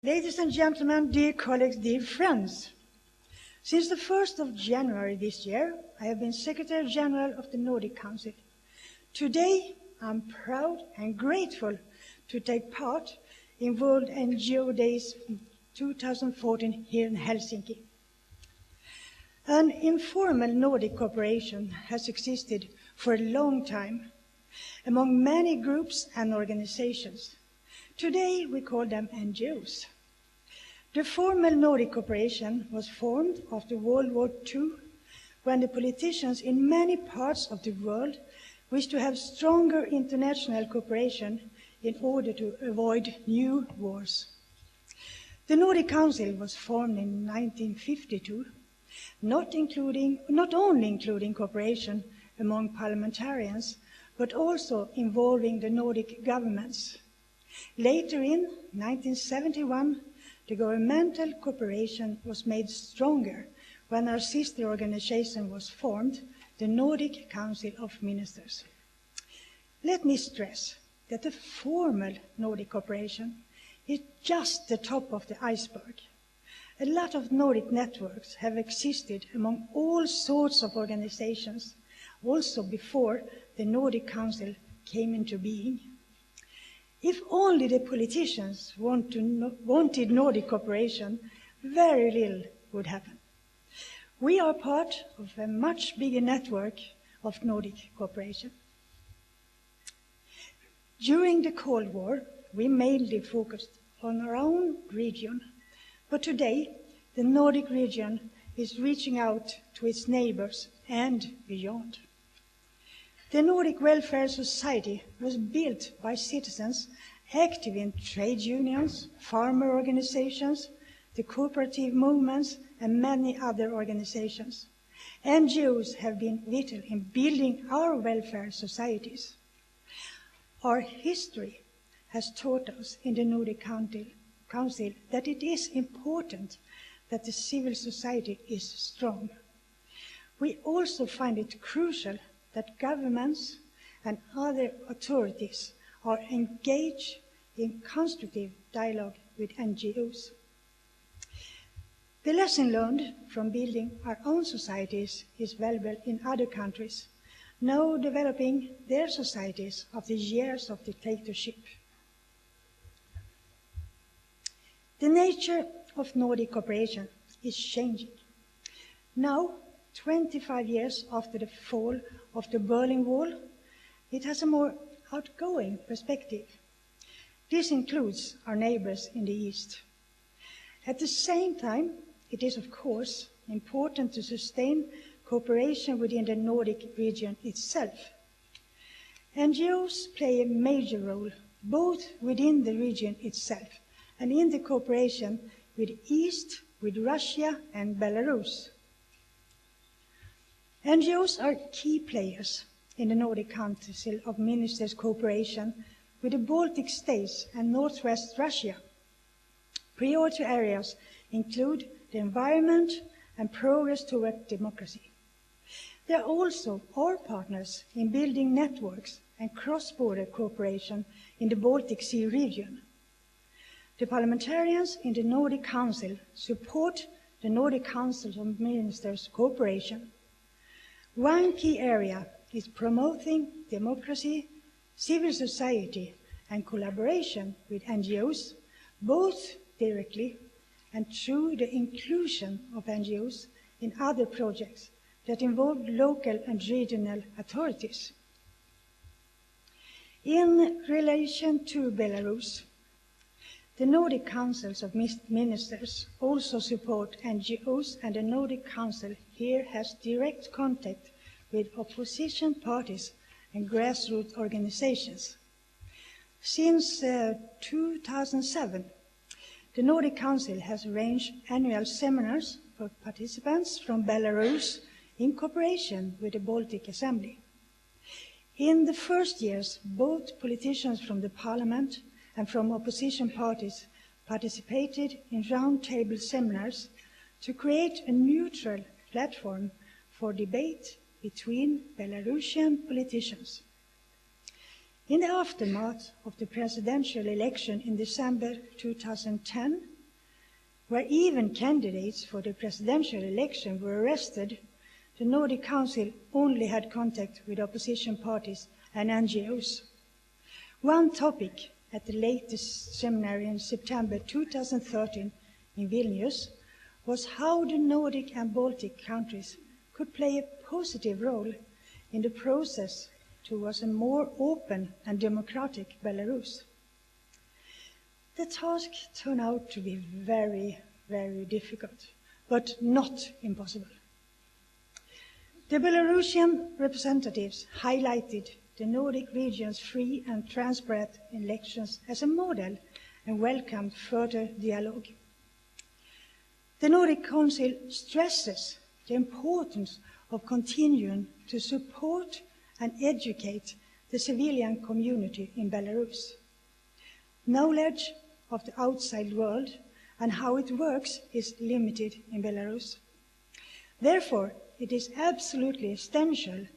Ladies and gentlemen, dear colleagues, dear friends, since the 1st of January this year, I have been Secretary General of the Nordic Council. Today, I'm proud and grateful to take part in World NGO Days 2014 here in Helsinki. An informal Nordic cooperation has existed for a long time among many groups and organizations. Today, we call them NGOs. The formal Nordic cooperation was formed after World War II, when the politicians in many parts of the world wished to have stronger international cooperation in order to avoid new wars. The Nordic Council was formed in 1952, not only including cooperation among parliamentarians, but also involving the Nordic governments. Later in 1971, the governmental cooperation was made stronger when our sister organization was formed, the Nordic Council of Ministers. Let me stress that the formal Nordic cooperation is just the top of the iceberg. A lot of Nordic networks have existed among all sorts of organizations, also before the Nordic Council came into being. If only the politicians wanted Nordic cooperation, very little would happen. We are part of a much bigger network of Nordic cooperation. During the Cold War, we mainly focused on our own region, but today the Nordic region is reaching out to its neighbors and beyond. The Nordic Welfare Society was built by citizens active in trade unions, farmer organizations, the cooperative movements, and many other organizations. NGOs have been vital in building our welfare societies. Our history has taught us in the Nordic Council that it is important that the civil society is strong. We also find it crucial that governments and other authorities are engaged in constructive dialogue with NGOs. The lesson learned from building our own societies is valuable in other countries, now developing their societies after years of dictatorship. The nature of Nordic cooperation is changing. Now, 25 years after the fall of the Berlin Wall, it has a more outgoing perspective. This includes our neighbors in the East. At the same time, it is, of course, important to sustain cooperation within the Nordic region itself. NGOs play a major role both within the region itself and in the cooperation with the East, with Russia and Belarus. NGOs are key players in the Nordic Council of Ministers cooperation with the Baltic states and northwest Russia. Priority areas include the environment and progress toward democracy. They are also our partners in building networks and cross-border cooperation in the Baltic Sea region. The parliamentarians in the Nordic Council support the Nordic Council of Ministers cooperation. One key area is promoting democracy, civil society, and collaboration with NGOs, both directly and through the inclusion of NGOs in other projects that involve local and regional authorities. In relation to Belarus, the Nordic Councils of Ministers also support NGOs, and the Nordic Council here has direct contact with opposition parties and grassroots organizations. Since 2007, the Nordic Council has arranged annual seminars for participants from Belarus in cooperation with the Baltic Assembly. In the first years, both politicians from the Parliament and from opposition parties participated in roundtable seminars to create a neutral platform for debate between Belarusian politicians. In the aftermath of the presidential election in December 2010, where even candidates for the presidential election were arrested, the Nordic Council only had contact with opposition parties and NGOs. One topic at the latest seminary in September 2013 in Vilnius was how the Nordic and Baltic countries could play a positive role in the process towards a more open and democratic Belarus. The task turned out to be very, very difficult, but not impossible. The Belarusian representatives highlighted the Nordic region's free and transparent elections as a model and welcomed further dialogue. The Nordic Council stresses the importance of continuing to support and educate the civilian community in Belarus. Knowledge of the outside world and how it works is limited in Belarus. Therefore, it is absolutely essential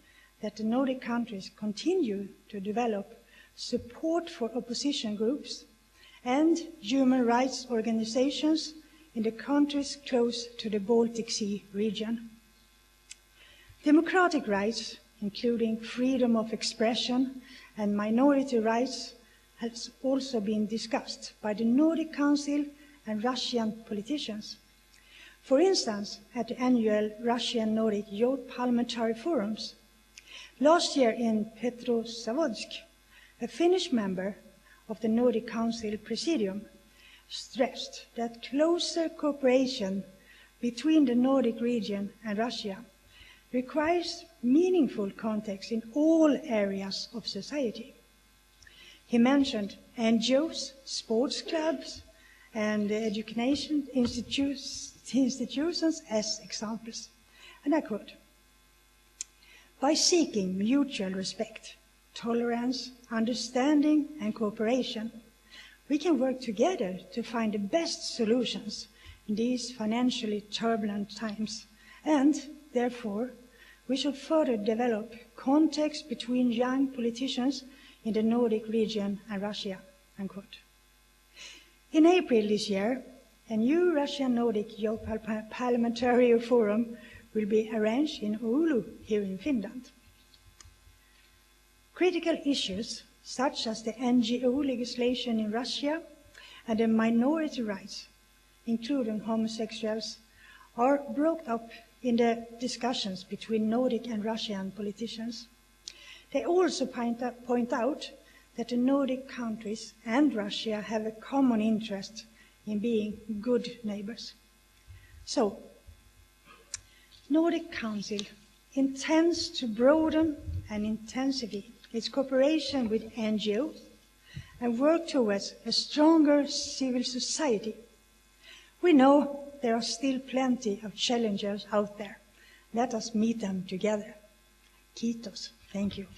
that the Nordic countries continue to develop support for opposition groups and human rights organizations in the countries close to the Baltic Sea region. Democratic rights, including freedom of expression and minority rights, has also been discussed by the Nordic Council and Russian politicians. For instance, at the annual Russian-Nordic Youth Parliamentary Forums. Last year in Petrozavodsk, a Finnish member of the Nordic Council Presidium stressed that closer cooperation between the Nordic region and Russia requires meaningful contacts in all areas of society. He mentioned NGOs, sports clubs, and education institutions as examples. And I quote, "By seeking mutual respect, tolerance, understanding, and cooperation, we can work together to find the best solutions in these financially turbulent times, and therefore, we should further develop contacts between young politicians in the Nordic region and Russia." Unquote. In April this year, a new Russian-Nordic Youth Parliamentary Forum will be arranged in Oulu, here in Finland. Critical issues, such as the NGO legislation in Russia and the minority rights, including homosexuals, are brought up in the discussions between Nordic and Russian politicians. They also point out that the Nordic countries and Russia have a common interest in being good neighbors. So, Nordic Council intends to broaden and intensify its cooperation with NGOs and work towards a stronger civil society. We know there are still plenty of challenges out there. Let us meet them together. Kiitos. Thank you.